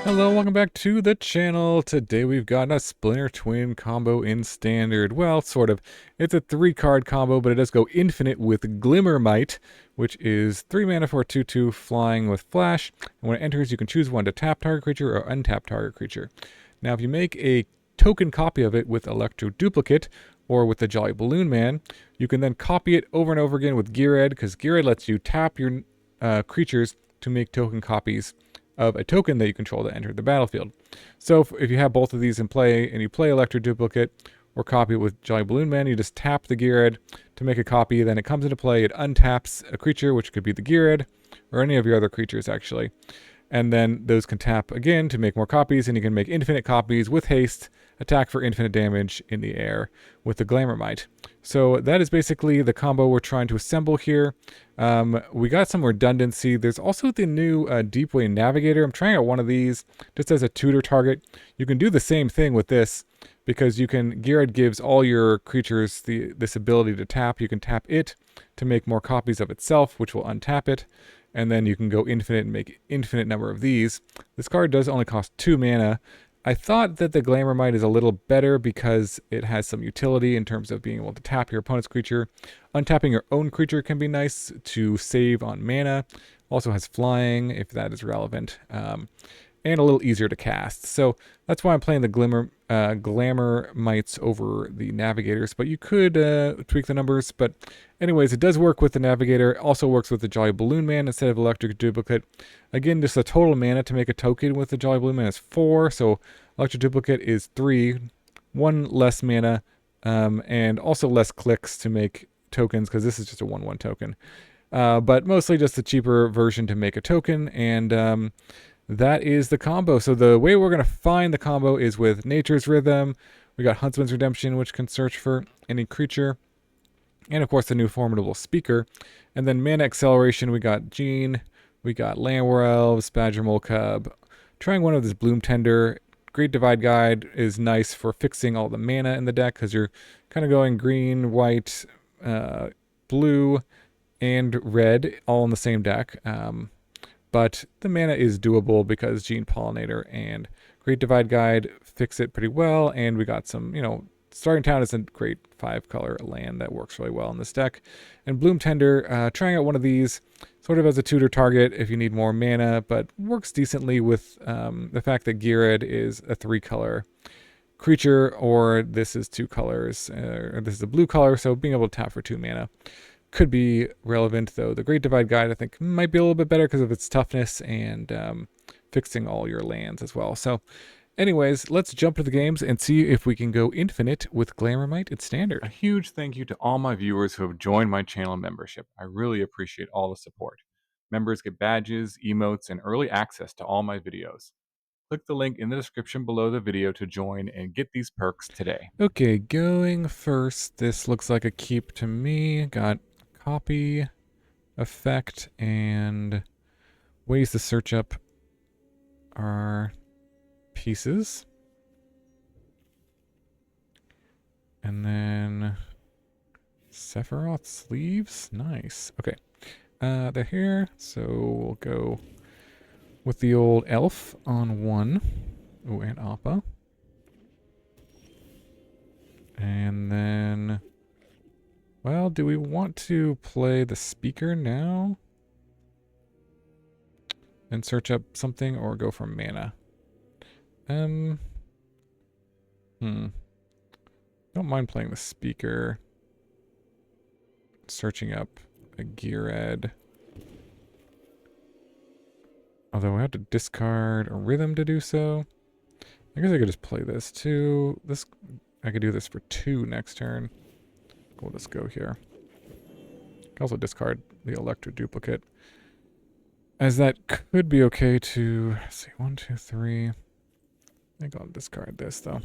Hello, welcome back to the channel. Today we've got a Splinter Twin combo in Standard. Well, sort of. It's a 3-card combo, but it does go infinite with Glamermite, which is 3 mana for a 2/2 flying with flash. And when it enters, you can choose one to tap target creature or untap target creature. Now, if you make a token copy of it with Electroduplicate or with the Jolly Balloon Man, you can then copy it over and over again with Ghired, because Ghired lets you tap your creatures to make token copies of a token that you control to enter the battlefield. So if you have both of these in play and you play Electroduplicate or copy it with Jolly Balloon Man, you just tap the Ghired to make a copy, then it comes into play, it untaps a creature, which could be the Ghired, or any of your other creatures actually. And then those can tap again to make more copies, and you can make infinite copies with haste, attack for infinite damage in the air with the Glamermite. So that is basically the combo we're trying to assemble here. We got some redundancy. There's also the new Deepway Navigator. I'm trying out one of these just as a tutor target. You can do the same thing with this because you can, Ghired gives all your creatures this ability to tap. You can tap it to make more copies of itself, which will untap it. And then you can go infinite and make infinite number of these. This card does only cost 2 mana. I thought that the Glamermite is a little better because it has some utility in terms of being able to tap your opponent's creature. Untapping your own creature can be nice to save on mana. Also has flying, if that is relevant. And a little easier to cast. So that's why I'm playing the Glamermites over the Navigators, but you could tweak the numbers. But anyways, it does work with the Navigator. It also works with the Jolly Balloon Man instead of Electroduplicate. Again, just the total mana to make a token with the Jolly Balloon Man is 4, so Electroduplicate is 3, 1 less mana, and also less clicks to make tokens, because this is just a 1/1 token. But mostly just a cheaper version to make a token, and that is the combo. So the way we're going to find the combo is with Nature's Rhythm. We got Huntsman's Redemption, which can search for any creature. And of course the new Formidable Speaker. And then Mana Acceleration, we got Gene, we got Llanowar Elves, Badgermole Cub. Trying one of this Bloom Tender. Great Divide Guide is nice for fixing all the mana in the deck, because you're kind of going green, white, blue, and red all in the same deck. But the mana is doable because Gene Pollinator and Great Divide Guide fix it pretty well. And we got some, Starting Town is a great 5-color land that works really well in this deck. And Bloom Tender, trying out one of these sort of as a tutor target if you need more mana, but works decently with the fact that Ghired is a 3-color creature, or this is 2 colors, or this is a blue color, so being able to tap for 2 mana could be relevant, though the Great Divide Guide I think might be a little bit better because of its toughness and fixing all your lands as well. So anyways, let's jump to the games and see if we can go infinite with Glamermite in Standard. A huge thank you to all my viewers who have joined my channel membership. I really appreciate all the support. Members get badges, emotes, and early access to all my videos. Click the link in the description below the video to join and get these perks today. Okay, going first, this looks like a keep to me. Got copy, effect, and ways to search up our pieces. And then Sephiroth sleeves. Nice. Okay. They're here, so we'll go with the old elf on 1. Oh, and Appa. And then, well, do we want to play the speaker now and search up something, or go for mana? Don't mind playing the speaker. Searching up a Ghired. Although I have to discard a rhythm to do so. I guess I could just play this too. I could do this for 2 next turn. We'll just go here. I can also discard the Electroduplicate, as that could be okay to, let's see, 1, 2, 3. I think I'll discard this though.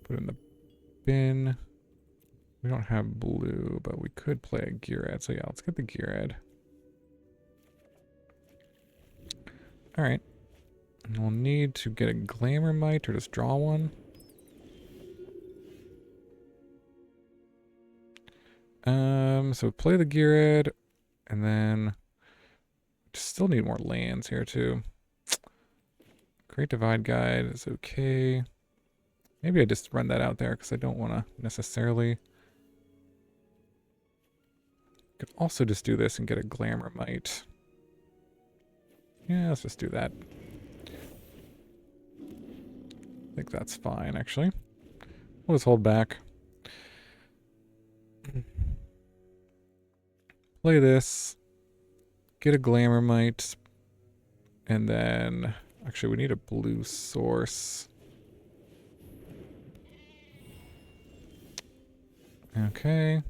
Put it in the bin. We don't have blue, but we could play a Ghired. So yeah, let's get the Ghired. Alright. And we'll need to get a Glamermite or just draw one. So play the Ghired, and then still need more lands here too. Great Divide Guide is okay. Maybe I just run that out there because I don't want to necessarily. Could also just do this and get a Glamermite. Yeah, let's just do that. I think that's fine, actually. We'll just hold back. Play this. Get a Glamermite. And then... Actually, we need a blue source. Okay.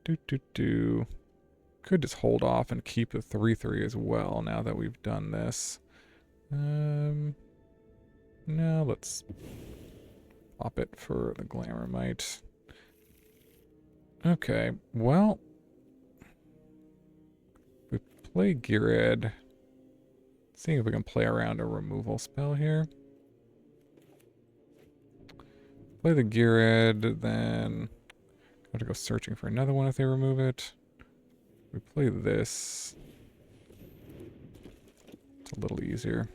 Could just hold off and keep the 3/3 as well now that we've done this. No, let's pop it for the Glamermite. Okay, well, we play Ghired. Seeing if we can play around a removal spell here. Play the Ghired, then have to go searching for another one if they remove it. We play this. It's a little easier.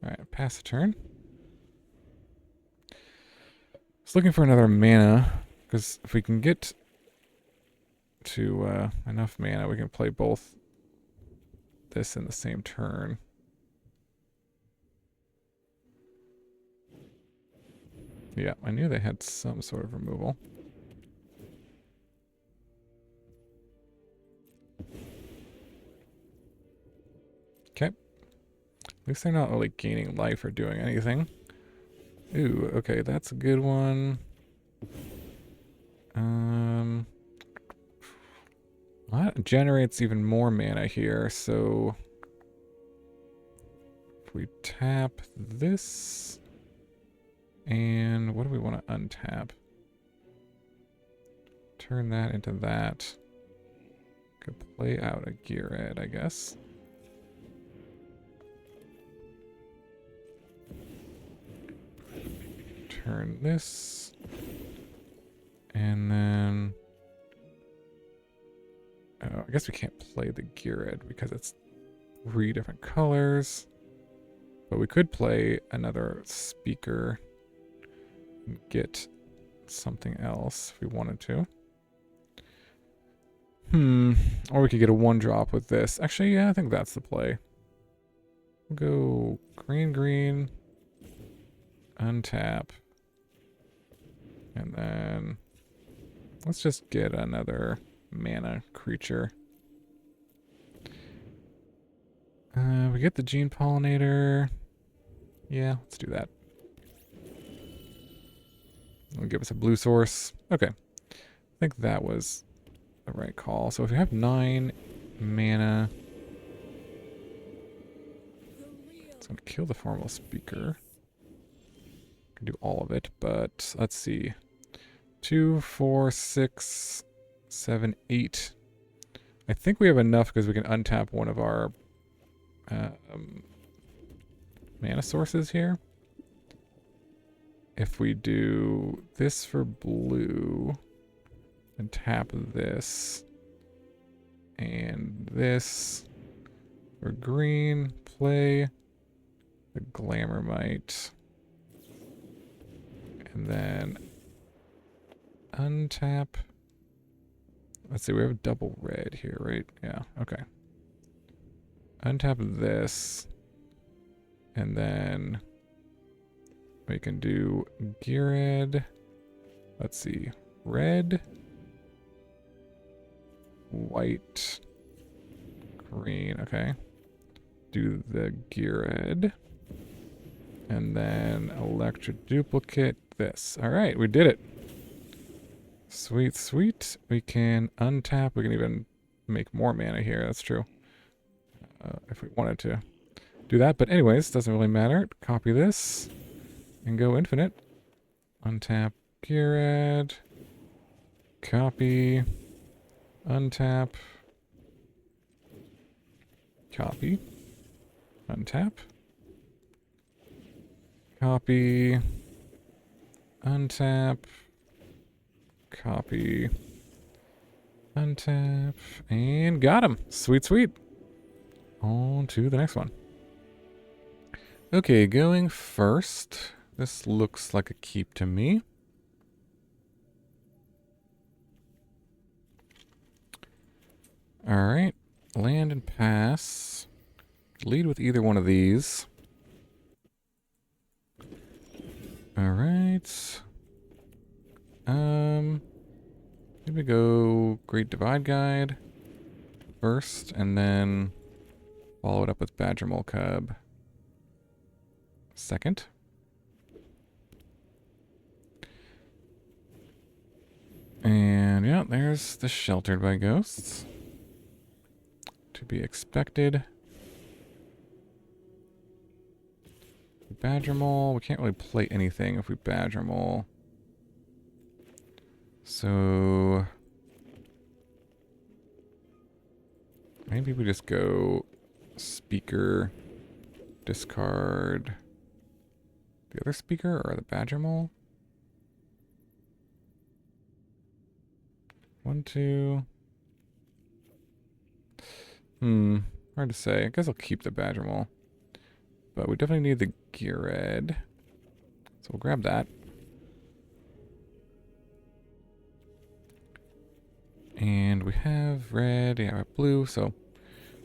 Alright, pass the turn. Just looking for another mana, because if we can get to enough mana, we can play both this in the same turn. Yeah, I knew they had some sort of removal. Okay. At least they're not really gaining life or doing anything. Ooh, okay, that's a good one. That generates even more mana here, so if we tap this, and what do we want to untap? Turn that into that. Could play out a Ghired, I guess. Turn this. And then... Oh, I guess we can't play the Ghired because it's 3 different colors. But we could play another speaker and get something else if we wanted to. Or we could get a 1-drop with this. Actually, yeah, I think that's the play. We'll go green, untap. And then let's just get another mana creature. We get the Gene Pollinator. Yeah, let's do that. It'll give us a blue source. Okay. I think that was the right call. So if we have 9 mana, it's going to kill the Formidable Speaker. Can do all of it, but let's see. 2, 4, 6, 7, 8. I think we have enough because we can untap one of our mana sources here. If we do this for blue and tap this and this for green, play the Glamermite and then untap. Let's see, we have double red here, right? Yeah, okay. Untap this. And then we can do Ghired. Let's see. Red. White. Green, okay. Do the Ghired. And then Electroduplicate this. Alright, we did it. Sweet, sweet. We can untap. We can even make more mana here. That's true. If we wanted to do that. But anyways, doesn't really matter. Copy this and go infinite. Untap Ghired. Copy. Untap. Copy. Untap. Copy. Untap. Copy. Untap. And got him. Sweet, sweet. On to the next one. Okay, going first. This looks like a keep to me. Alright, land and pass. Lead with either one of these. Alright. Maybe go Great Divide Guide first, and then follow it up with Badgermole Cub second. And yeah, there's the Sheltered by Ghosts. To be expected. Badgermole, we can't really play anything if we Badgermole. So maybe we just go Speaker, discard the other Speaker or the Badgermole. 1, 2. Hard to say. I guess I'll keep the Badgermole. But we definitely need the Ghired. So we'll grab that. And we have red, yeah, we have blue, so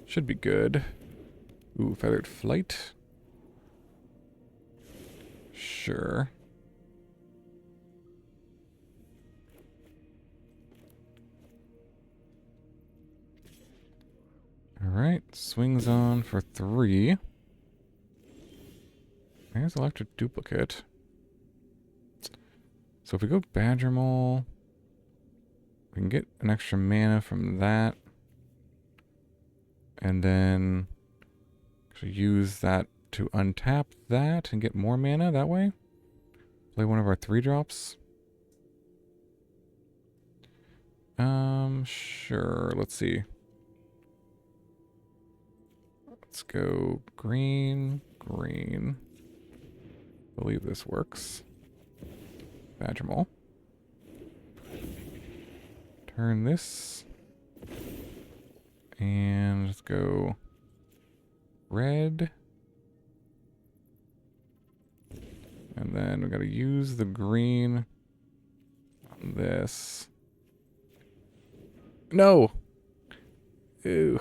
should be good. Ooh, Feathered Flight. Sure. Alright, swings on for 3. There's Electroduplicate. So if we go Badgermole, we can get an extra mana from that. And then actually use that to untap that and get more mana that way. Play one of our 3-drops. Sure, let's see. Let's go green, green. I believe this works. Badgermole. Turn this. And let's go red. And then we gotta use the green on this. No! Ew.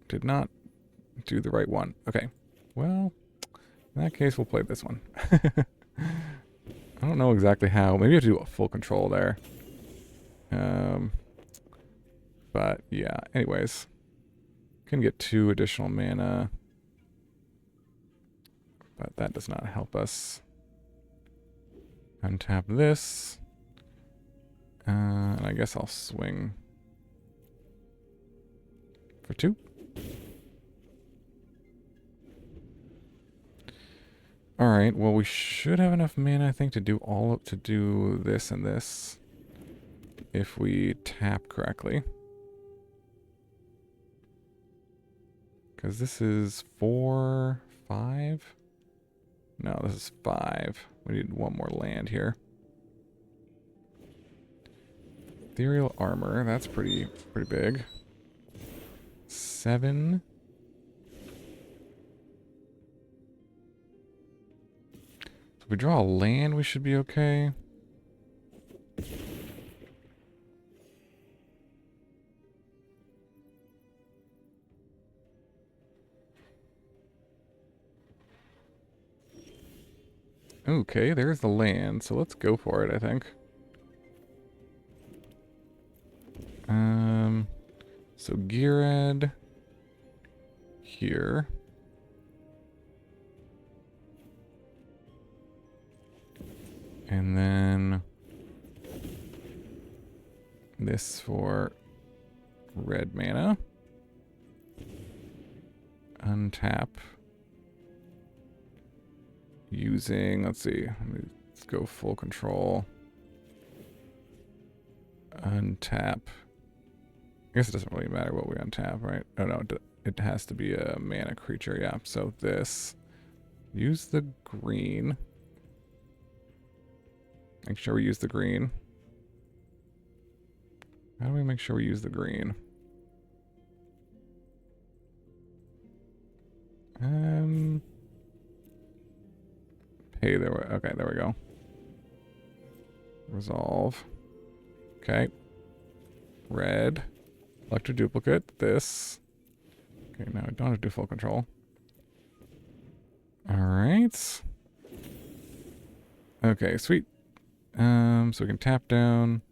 Did not do the right one. Okay. Well, in that case, we'll play this one. I don't know exactly how. Maybe you have to do a full control there. But yeah, anyways. Can get 2 additional mana. But that does not help us. Untap this. And I guess I'll swing for 2. Alright, well we should have enough mana I think to do this and this. If we tap correctly. Because this is 4, 5? No, this is 5. We need one more land here. Ethereal Armor, that's pretty big. 7. If we draw a land, we should be okay. Okay, there's the land, so let's go for it, I think. So Ghired here. And then this for red mana. Untap. Using, let's see, let's go full control. Untap. I guess it doesn't really matter what we untap, right? Oh no, it has to be a mana creature, yeah. So this. Use the green. Make sure we use the green. How do we make sure we use the green? Hey, okay, there we go. Resolve. Okay. Red. Electroduplicate. This. Okay, now I don't have to do full control. Alright. Okay, sweet. So we can tap down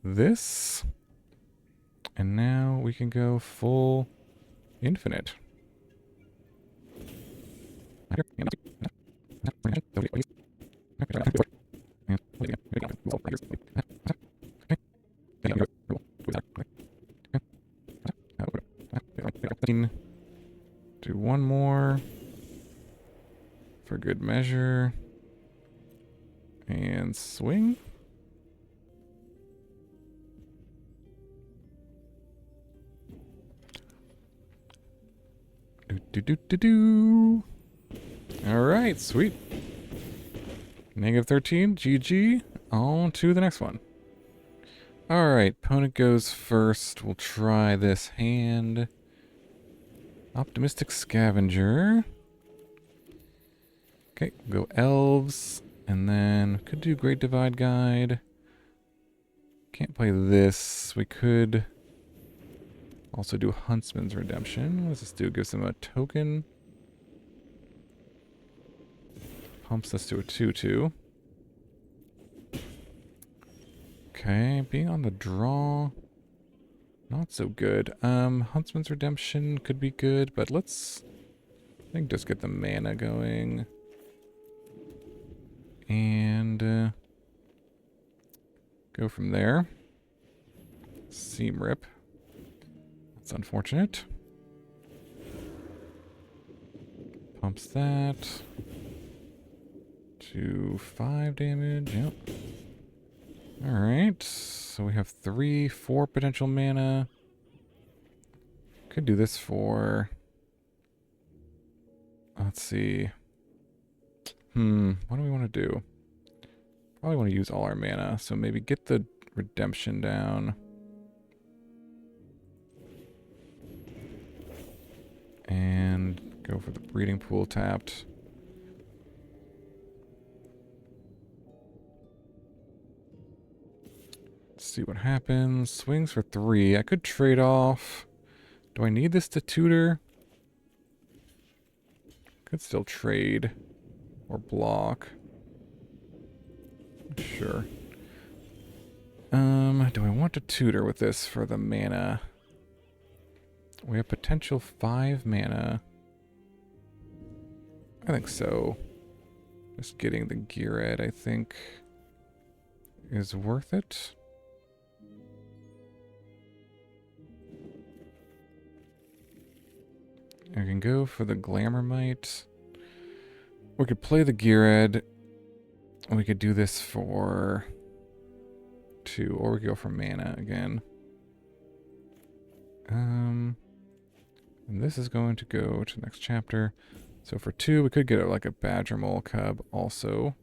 this. And now we can go full infinite. Do one more for good measure. And swing. Do. Alright, sweet. -13, GG. On to the next one. Alright, opponent goes first. We'll try this hand. Optimistic Scavenger. Okay, we'll go Elves. And then could do Great Divide Guide. Can't play this. We could also do Huntsman's Redemption. What does this do? Gives him a token. Pumps this to a 2/2. Okay, being on the draw. Not so good. Huntsman's Redemption could be good, but let's, I think, just get the mana going. And go from there. Seam Rip. That's unfortunate. Pumps that. To 5 damage. Yep. Alright. So we have 4 potential mana. Could do this for... Let's see. What do we want to do? Probably want to use all our mana, so maybe get the redemption down. And go for the breeding pool tapped. Let's see what happens. Swings for 3. I could trade off. Do I need this to tutor? Could still trade. Or block. Sure. Do I want to tutor with this for the mana? We have potential 5 mana. I think so. Just getting the Ghired, I think, is worth it. I can go for the Glamermite. We could play the Ghired. We could do this for 2, or we could go for mana again. And this is going to go to the next chapter. So for 2, we could get like a Badgermole Cub also.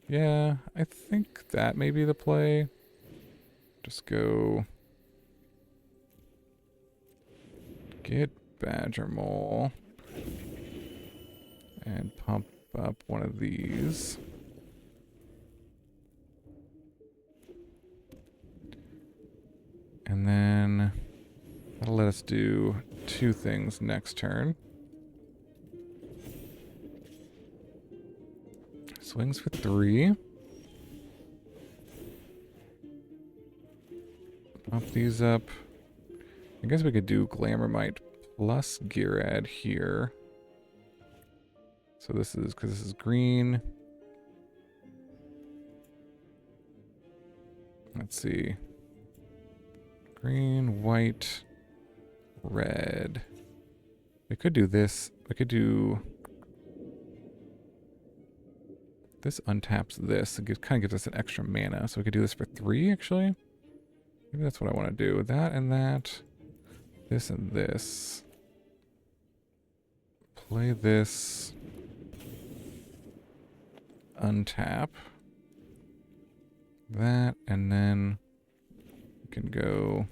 Yeah, I think that may be the play. Just go... Get Badgermole. And pump up one of these. And then that'll let us do 2 things next turn. Swings for 3. Pump these up. I guess we could do Glamermite plus Ghired here. So this is, because this is green. Let's see. Green, white, red. We could do this. We could do... This untaps this. It kind of gives us an extra mana. So we could do this for 3, actually. Maybe that's what I want to do. That and that. This and this. Play this. Untap. That, and then we can go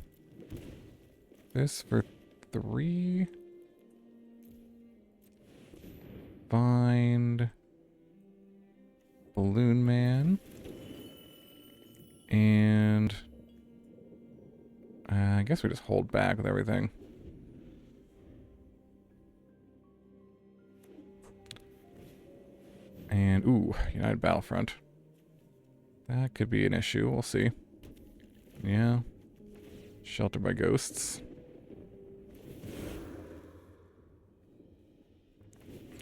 this for 3. Find Balloon Man. And I guess we just hold back with everything. And, ooh, United Battlefront. That could be an issue. We'll see. Yeah. Shelter by Ghosts.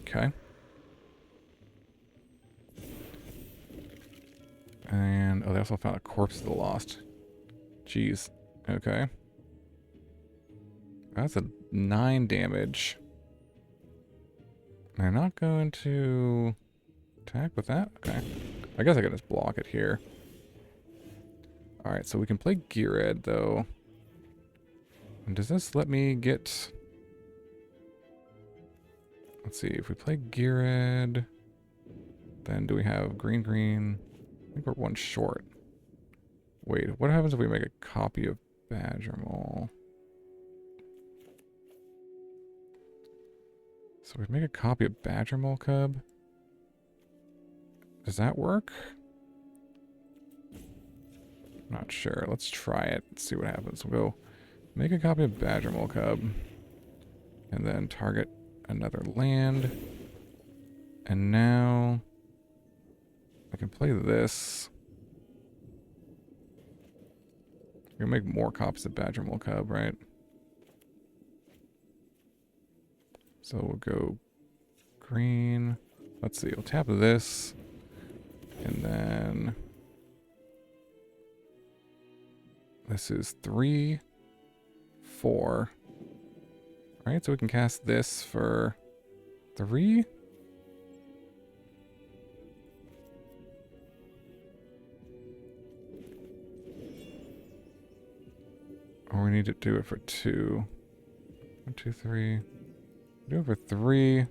Okay. And, oh, they also found a Corpse of the Lost. Jeez. Okay. That's a 9 damage. They're not going to attack with that? Okay. I guess I can just block it here. Alright, so we can play Ghired, though. And does this let me get... Let's see, if we play Ghired, then do we have green, green? I think we're 1 short. Wait, what happens if we make a copy of Badgermole? So we make a copy of Badgermole Cub. Does that work? Not sure. Let's try it. Let's see what happens. We'll go make a copy of Badgermole Cub. And then target another land. And now I can play this. We're gonna make more copies of Badgermole Cub, right? So we'll go green. Let's see, we'll tap this. And then this is 3, 4. Alright, so we can cast this for 3. Or we need to do it for 2. 1, 2, 3. Do it for 3. I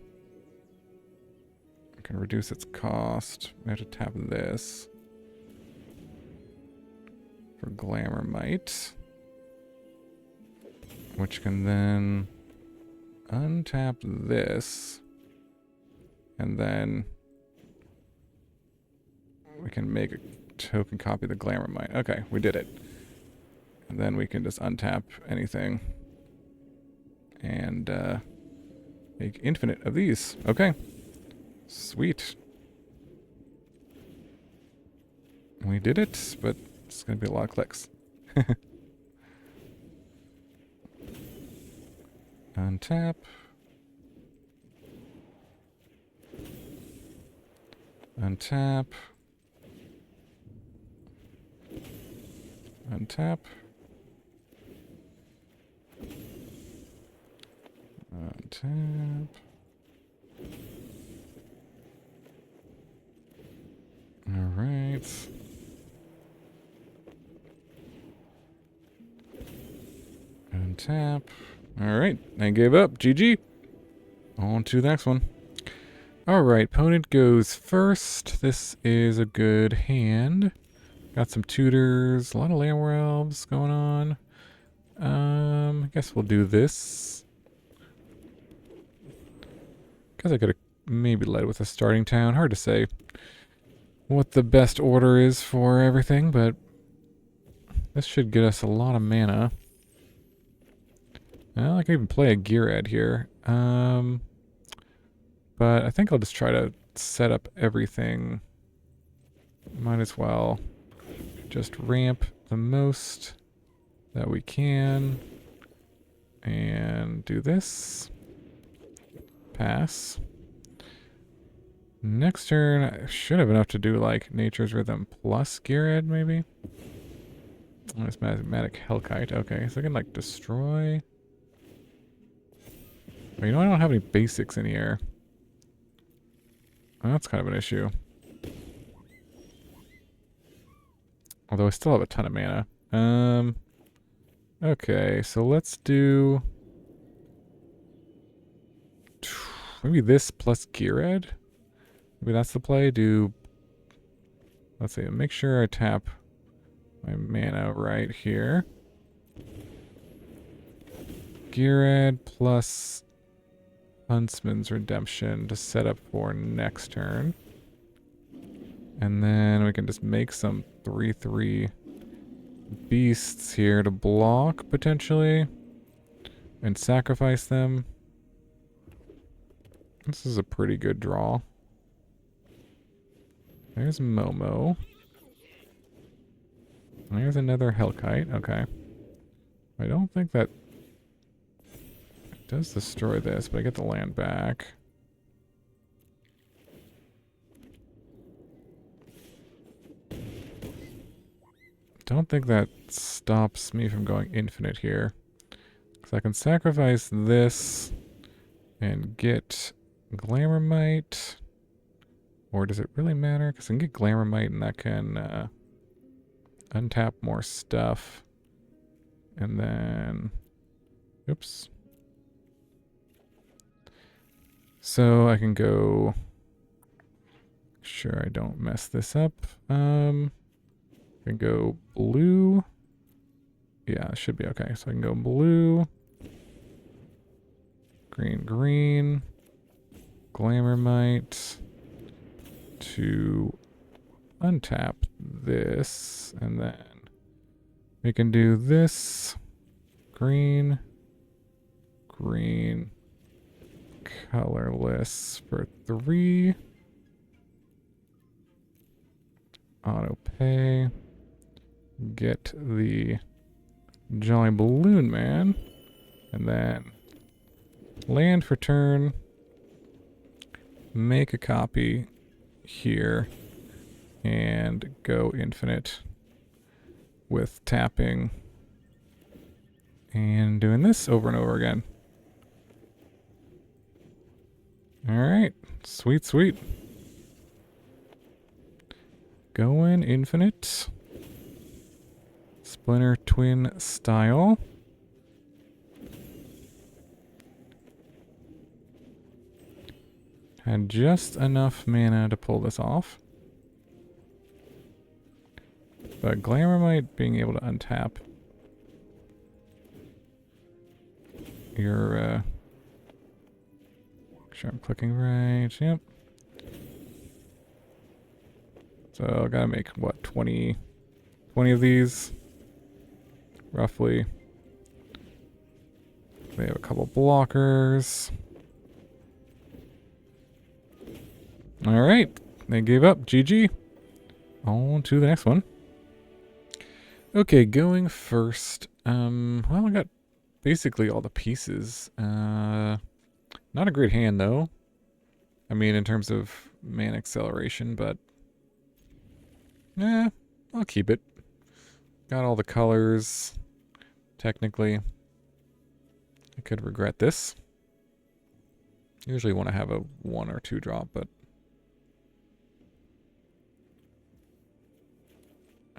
can reduce its cost. We have to tap this for Glamermite, which can then untap this, and then we can make a token copy of the Glamermite. Okay, we did it. And then we can just untap anything and make infinite of these. Okay. Sweet. We did it, but it's going to be a lot of clicks. Untap. Untap. Untap. Untap. All right. Untap. All right. I gave up. GG. On to the next one. All right. Opponent goes first. This is a good hand. Got some tutors. A lot of Llanowar Elves going on. I guess we'll do this. Guess I could have maybe led with a starting town. Hard to say what the best order is for everything, but this should get us a lot of mana. Well, I can even play a Ghired here. But I think I'll just try to set up everything. Might as well just ramp the most that we can. And do this. Pass. Next turn, I should have enough to do like Nature's Rhythm plus Ghired, maybe? Oh, it's Mathematic Hellkite. Okay, so I can like destroy. Oh, you know, I don't have any basics in here. Well, that's kind of an issue. Although I still have a ton of mana. Okay, so let's do maybe this plus Ghired. Maybe that's the play. Do, let's see, make sure I tap my mana right here. Ghired plus Huntsman's Redemption to set up for next turn. And then we can just make some 3/3 beasts here to block, potentially. And sacrifice them. This is a pretty good draw. There's Momo. There's another Hellkite. Okay. I don't think that does destroy this, but I get the land back. Don't think that stops me from going infinite here. Because I can sacrifice this and get Glamermite. Or does it really matter? Because I can get Glamermite and that can untap more stuff. And then... Oops. So I can go... Sure, I don't mess this up. I can go blue. Yeah, it should be okay. So I can go blue. Green, green. Glamermite. To untap this. And then we can do this. Green. Green. Colorless for 3. Auto pay. Get the Jolly Balloon Man. And then land for turn. Make a copy here. And go infinite with tapping. And doing this over and over again. Alright. Sweet, sweet. Going infinite. Splinter Twin style. Had just enough mana to pull this off. But Glamermite being able to untap your sure I'm clicking right, yep. So I gotta make what, 20 of these roughly. They have a couple blockers. Alright, they gave up. GG. On to the next one. Okay, going first. Well, I got basically all the pieces. Not a great hand, though. I mean, in terms of mana acceleration, but... I'll keep it. Got all the colors. Technically. I could regret this. Usually want to have a 1 or 2 drop, but...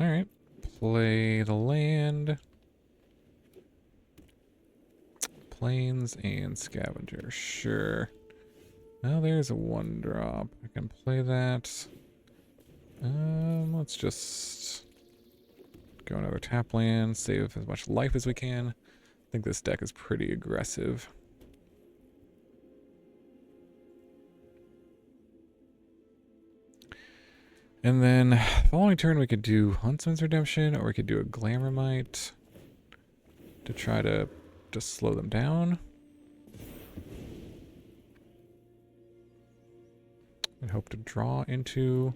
Alright. Play the land. Plains and Scavenger. Sure. Now there's a 1 drop. I can play that. Let's just go another tap land. Save as much life as we can. I think this deck is pretty aggressive. And then, following turn, we could do Huntsman's Redemption, or we could do a Glamermite to try to just slow them down. And hope to draw into...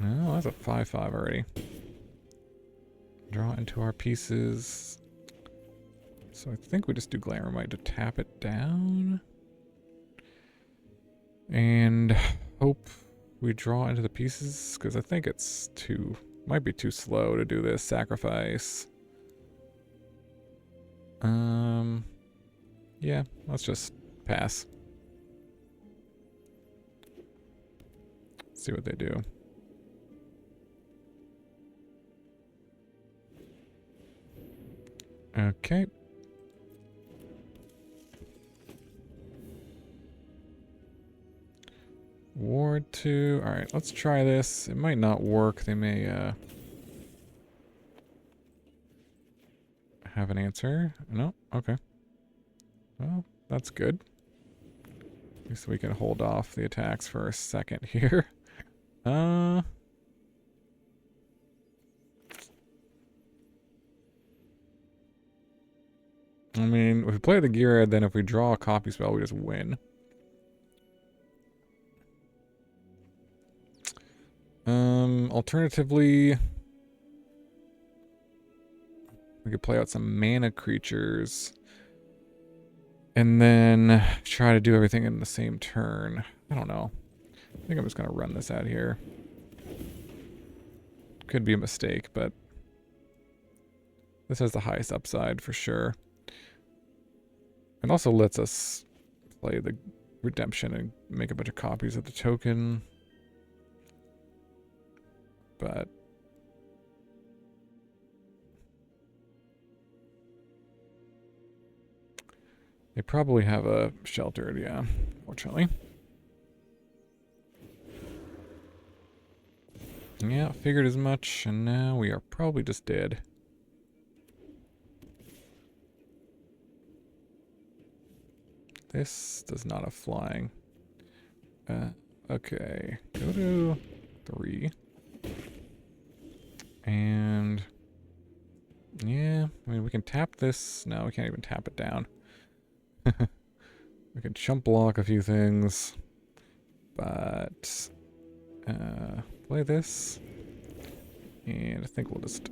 No, that's a 5/5 already. Draw into our pieces. So I think we just do Glamermite to tap it down. And hope we draw into the pieces, because I think it's might be too slow to do this. Sacrifice. Yeah, let's just pass. See what they do. Okay. Ward 2. Alright, let's try this. It might not work. They may have an answer. No? Okay. Well, that's good. At least we can hold off the attacks for a second here. I mean, if we play the Ghired, then if we draw a copy spell, we just win. Alternatively, we could play out some mana creatures and then try to do everything in the same turn. I don't know. I think I'm just going to run this out here. Could be a mistake, but this has the highest upside for sure. It also lets us play the redemption and make a bunch of copies of the token. But they probably have a sheltered, yeah, fortunately. Yeah, figured as much, and now we are probably just dead. This does not have flying. Okay, go to 3. And yeah, I mean, we can tap this. No, we can't even tap it down. We can chump block a few things, but play this, and I think we'll just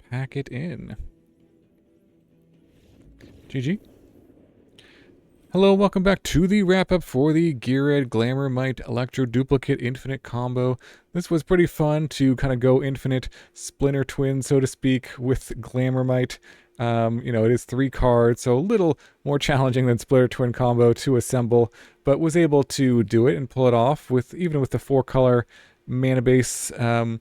pack it in. GG. Hello, welcome back to the wrap-up for the Ghired Glamermite Electroduplicate Infinite combo. This was pretty fun to kind of go infinite Splinter Twin, so to speak, with Glamermite. You know, it is 3 cards, so a little more challenging than Splinter Twin combo to assemble, but was able to do it and pull it off with even with the 4-color mana base. I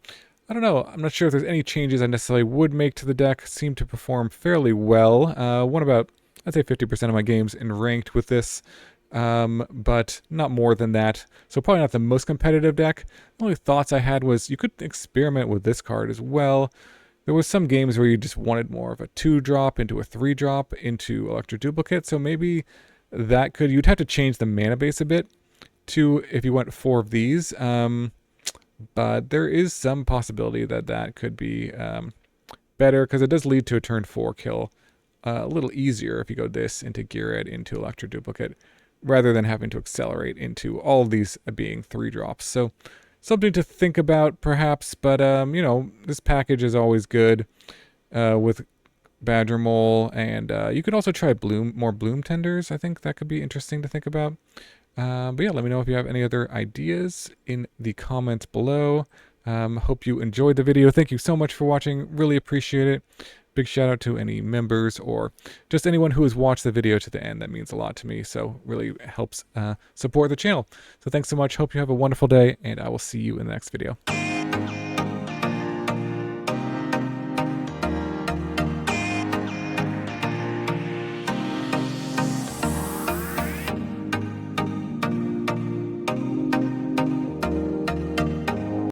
don't know. I'm not sure if there's any changes I necessarily would make to the deck. Seemed to perform fairly well. Won about, I'd say, 50% of my games in ranked with this, but not more than that. So probably not the most competitive deck. The only thoughts I had was you could experiment with this card as well. There was some games where you just wanted more of a 2-drop into a 3-drop into Electroduplicate, so maybe that could, you'd have to change the mana base a bit to if you went 4 of these, but there is some possibility that that could be better, because it does lead to a turn 4 kill a little easier if you go this into Ghired into Electroduplicate, rather than having to accelerate into all of these being 3-drops. So something to think about, perhaps, but, you know, this package is always good with Badgermole, and you could also try more Bloom Tenders. I think that could be interesting to think about. But yeah, let me know if you have any other ideas in the comments below. Hope you enjoyed the video. Thank you so much for watching. Really appreciate it. Big shout out to any members or just anyone who has watched the video to the end. That means a lot to me, so really helps support the channel. So thanks so much. Hope you have a wonderful day, and I will see you in the next video.